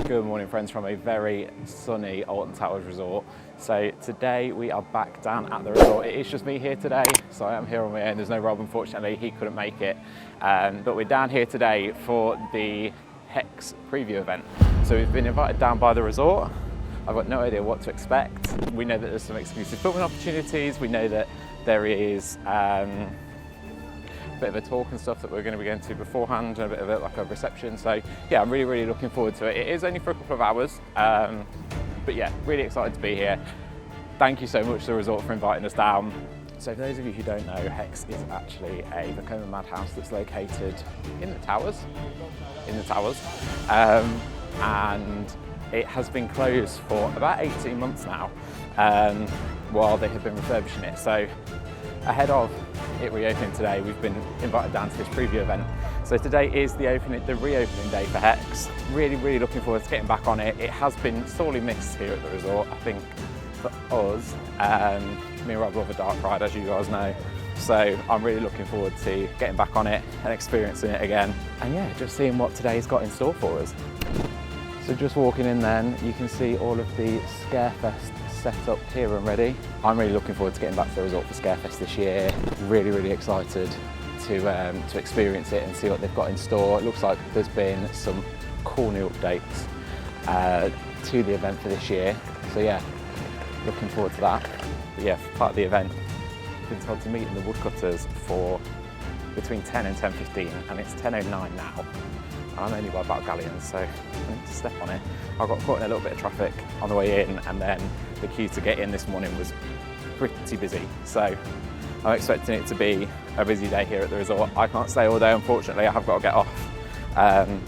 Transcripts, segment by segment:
Good morning friends from a very sunny Alton Towers Resort. So today we are back down at the resort. It is just me here today, so I am here on my own. There's no Rob, unfortunately, he couldn't make it. But we're down here today for the Hex Preview Event. So we've been invited down by the resort. I've got no idea what to expect. We know that there's some exclusive filming opportunities. We know that there is a bit of a talk and stuff that we're going to be going to beforehand, and a bit of like a reception. So yeah, I'm really looking forward to it. It is only for a couple of hours, but yeah, really excited to be here. Thank you so much to the resort for inviting us down. So for those of you who don't know, Hex is actually a Vekoma madhouse that's located in the towers, and it has been closed for about 18 months now, while they have been refurbishing it. So ahead of it reopening today, we've been invited down to this preview event. So today is the reopening day for Hex. Really looking forward to getting back on it. It has been sorely missed here at the resort. I think for us, me and Rob love a dark ride, as you guys know. So I'm really looking forward to getting back on it and experiencing it again. And yeah, just seeing what today's got in store for us. So just walking in then, you can see all of the Scarefest set up here and ready. I'm really looking forward to getting back to the resort for Scarefest this year. Really excited to experience it and see what they've got in store. It looks like there's been some cool new updates to the event for this year. So yeah, looking forward to that. But yeah, for part of the event, I've been told to meet in the woodcutters for between 10 and 10:15, and it's 10:09 now. I'm only by about galleons, so I need to step on it. I got caught in a little bit of traffic on the way in, and then the queue to get in this morning was pretty busy. So I'm expecting it to be a busy day here at the resort. I can't stay all day, unfortunately. I have got to get off and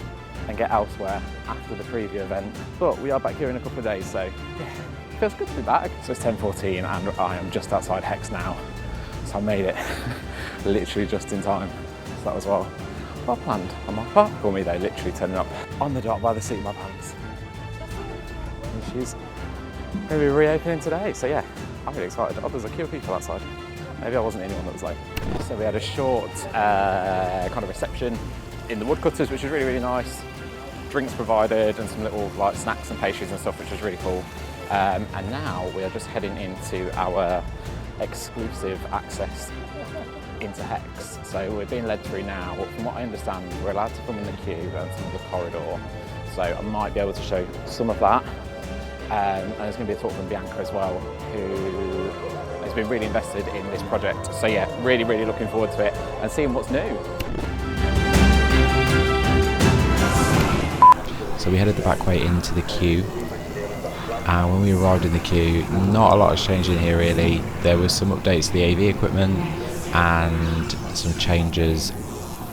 get elsewhere after the preview event. But we are back here in a couple of days, so yeah, feels good to be back. So it's 10:14 and I am just outside Hex now. So I made it literally just in time. So that was well planned on my part. For me, they literally turning up on the dot by the seat of my pants. And she's going to be reopening today, so yeah, I'm really excited. Oh, there's a queue of people outside. Maybe I wasn't the only one that was late. So we had a short kind of reception in the woodcutters, which was really nice. Drinks provided and some little like snacks and pastries and stuff, which was really cool. And now we are just heading into our exclusive access into Hex. So we're being led through now. From what I understand, we're allowed to film in the queue and some of the corridor. So I might be able to show some of that. And there's going to be a talk from Bianca as well, who has been really invested in this project. So yeah, really looking forward to it and seeing what's new. So we headed the back way into the queue. And when we arrived in the queue, not a lot has changed in here really. There was some updates to the AV equipment and some changes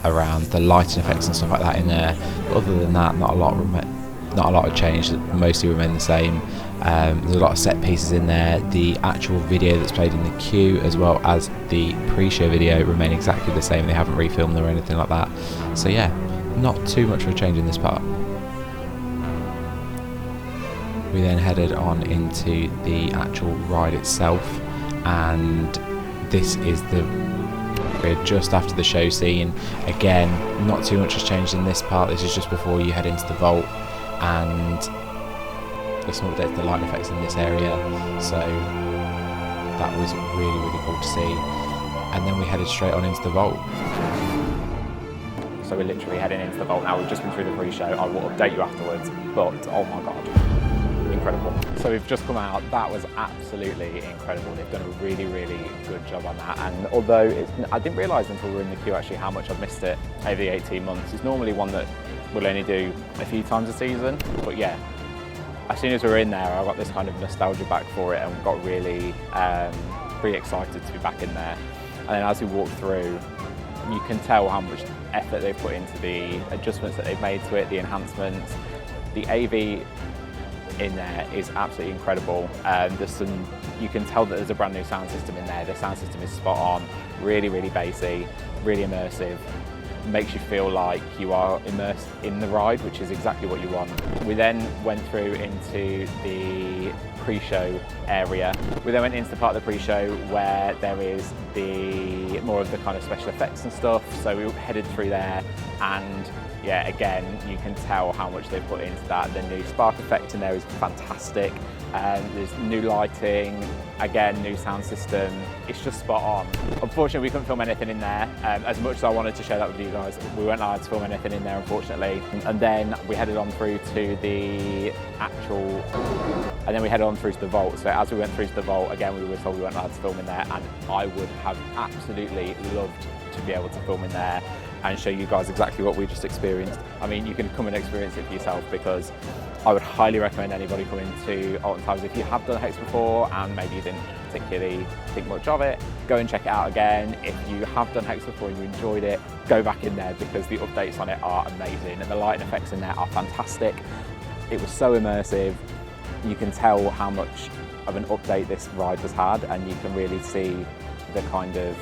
around the lighting effects and stuff like that in there. But other than that, not a lot of change. Mostly remain the same. There's a lot of set pieces in there. The actual video that's played in the queue, as well as the pre-show video, remain exactly the same. They haven't refilmed or anything like that. So yeah, not too much of a change in this part. We then headed on into the actual ride itself, and this is we're just after the show scene. Again, not too much has changed in this part. This is just before you head into the vault, and there's some updates to the light effects in this area. So that was really cool to see. And then we headed straight on into the vault. So we're literally heading into the vault now. We've just been through the pre-show. I will update you afterwards, but oh my god, incredible. So we've just come out. That was absolutely incredible. They've done a really good job on that. And although I didn't realise until we were in the queue actually how much I've missed it over the 18 months. It's normally one that we'll only do a few times a season, but yeah, as soon as we were in there, I got this kind of nostalgia back for it and got really excited to be back in there. And then as we walked through, you can tell how much effort they've put into the adjustments that they've made to it, the enhancements. The AV in there is absolutely incredible. You can tell that there's a brand new sound system in there. The sound system is spot on, really bassy, really immersive. Makes you feel like you are immersed in the ride, which is exactly what you want. We then went through into the pre-show area. We then went into the part of the pre-show where there is more of the kind of special effects and stuff. So we headed through there, And yeah, again, you can tell how much they've put into that. The new spark effect in there is fantastic. There's new lighting, again, new sound system. It's just spot on. Unfortunately, we couldn't film anything in there. As much as I wanted to share that with you guys, we weren't allowed to film anything in there, unfortunately. And then we headed on through to the vault. So as we went through to the vault, again, we were told we weren't allowed to film in there, and I would have absolutely loved to be able to film in there and show you guys exactly what we just experienced. I mean, you can come and experience it for yourself, because I would highly recommend anybody coming to Alton Towers. If you have done Hex before and maybe you didn't particularly think much of it, go and check it out again. If you have done Hex before and you enjoyed it, go back in there, because the updates on it are amazing and the lighting effects in there are fantastic. It was so immersive. You can tell how much of an update this ride has had, and you can really see the kind of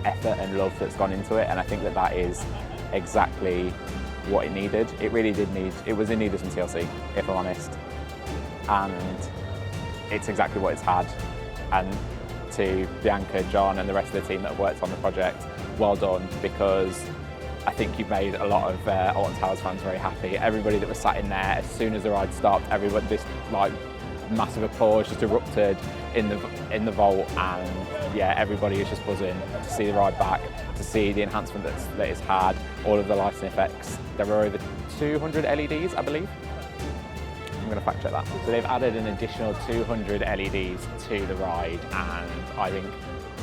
effort and love that's gone into it, and I think that that is exactly what it needed. It really did need, it was in need of some TLC, if I'm honest, and it's exactly what it's had. And to Bianca, John and the rest of the team that have worked on the project, well done, because I think you've made a lot of Alton Towers fans very happy. Everybody that was sat in there, as soon as the ride stopped, everybody, this like massive applause just erupted in the vault, and yeah, everybody is just buzzing to see the ride back, to see the enhancement that it's had, all of the lighting effects. There were over 200 LEDs, I believe. I'm going to fact check that. So they've added an additional 200 LEDs to the ride, and I think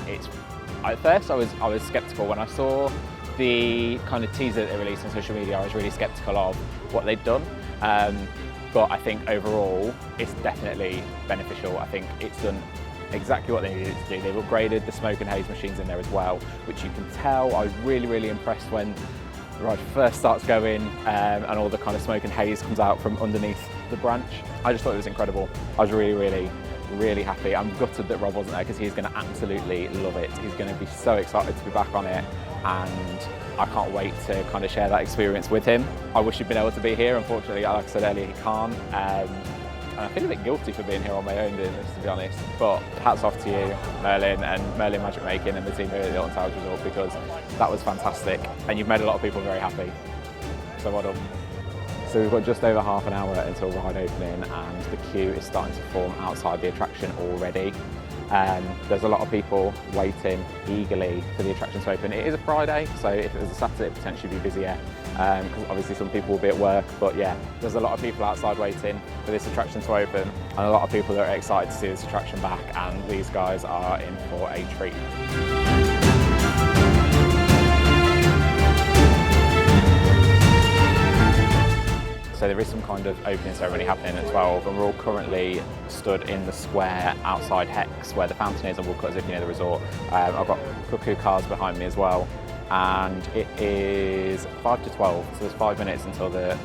it's, at first I was skeptical when I saw the kind of teaser that they released on social media. I was really skeptical of what they'd done. But I think overall, it's definitely beneficial. I think it's done exactly what they needed it to do. They've upgraded the smoke and haze machines in there as well, which you can tell. I was really, really impressed when the ride first starts going and all the kind of smoke and haze comes out from underneath the branch. I just thought it was incredible. I was really, really, really happy. I'm gutted that Rob wasn't there, because he's going to absolutely love it. He's going to be so excited to be back on it, and I can't wait to kind of share that experience with him. I wish he'd been able to be here. Unfortunately, like I said earlier, he can't. And I feel a bit guilty for being here on my own doing this, to be honest. But hats off to you, Merlin, and Merlin Magic Making and the team here at the Alton Towers Resort, because that was fantastic. And you've made a lot of people very happy. So well done. So we've got just over half an hour until ride opening, and the queue is starting to form outside the attraction already. There's a lot of people waiting eagerly for the attraction to open. It is a Friday, so if it was a Saturday, it'd potentially be busier, because obviously some people will be at work. But yeah, there's a lot of people outside waiting for this attraction to open, and a lot of people that are excited to see this attraction back, and these guys are in for a treat. So there is some kind of opening ceremony happening at 12, and we're all currently stood in the square outside Hex, where the fountain is and Woodcutters, if you know the resort. I've got cuckoo cars behind me as well, and it is 5 to 12, so there's 5 minutes until the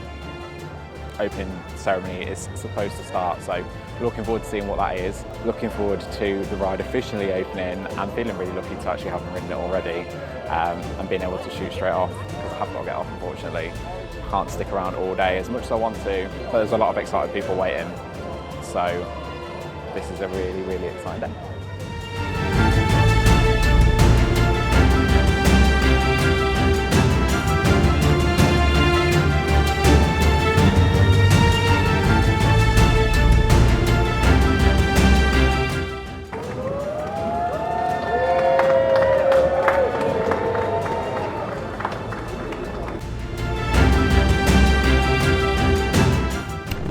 opening ceremony is supposed to start. So looking forward to seeing what that is. Looking forward to the ride officially opening, and feeling really lucky to actually have ridden it already, and being able to shoot straight off, because I have got to get off, unfortunately. Can't stick around all day as much as I want to, but there's a lot of excited people waiting. So this is a really, really exciting day.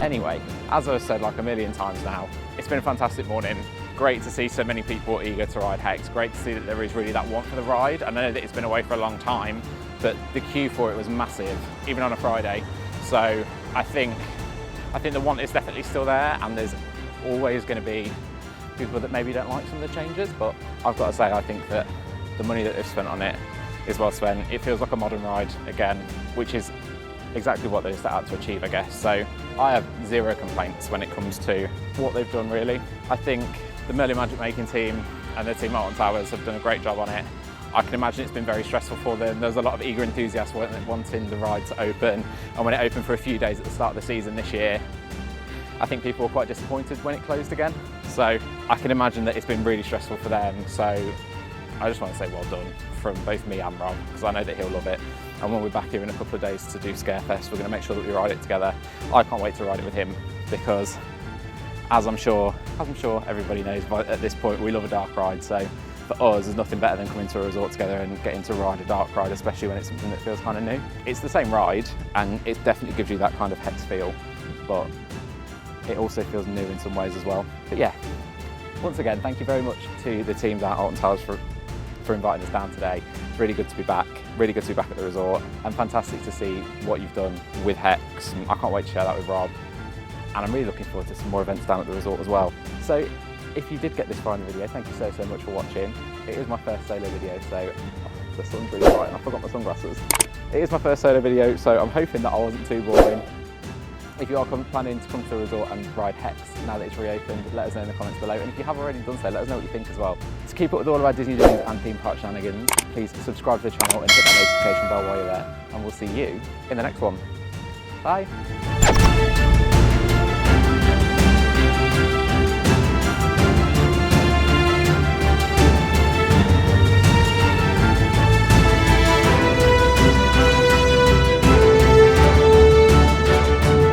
Anyway, as I've said like a million times now, it's been a fantastic morning. Great to see so many people eager to ride Hex. Great to see that there is really that want for the ride. I know that it's been away for a long time, but the queue for it was massive, even on a Friday. So I think the want is definitely still there, and there's always going to be people that maybe don't like some of the changes, but I've got to say, I think that the money that they've spent on it is well spent. It feels like a modern ride again, which is exactly what they set out to achieve, I guess. So I have zero complaints when it comes to what they've done, really. I think the Merlin Magic Making team and the team at Alton Towers have done a great job on it. I can imagine it's been very stressful for them. There's a lot of eager enthusiasts wanting the ride to open, and when it opened for a few days at the start of the season this year, I think people were quite disappointed when it closed again. So I can imagine that it's been really stressful for them. So I just want to say well done from both me and Rob, because I know that he'll love it. and when we're back here in a couple of days to do Scarefest, we're going to make sure that we ride it together. I can't wait to ride it with him because, as I'm sure everybody knows at this point, we love a dark ride. So for us, there's nothing better than coming to a resort together and getting to ride a dark ride, especially when it's something that feels kind of new. It's the same ride, and it definitely gives you that kind of Hex feel, but it also feels new in some ways as well. But yeah, once again, thank you very much to the teams at Alton Towers for inviting us down today. Really good to be back. Really good to be back at the resort, and fantastic to see what you've done with Hex. I can't wait to share that with Rob, and I'm really looking forward to some more events down at the resort as well. So if you did get this far in the video, thank you so much for watching. It is my first solo video, so the sun's really bright and I forgot my sunglasses. It is my first solo video, so I'm hoping that I wasn't too boring. If you are planning to come to the resort and ride Hex now that it's reopened, let us know in the comments below. And if you have already done so, let us know what you think as well. To keep up with all of our Disney doings and theme park shenanigans, please subscribe to the channel and hit that notification bell while you're there. And we'll see you in the next one. Bye.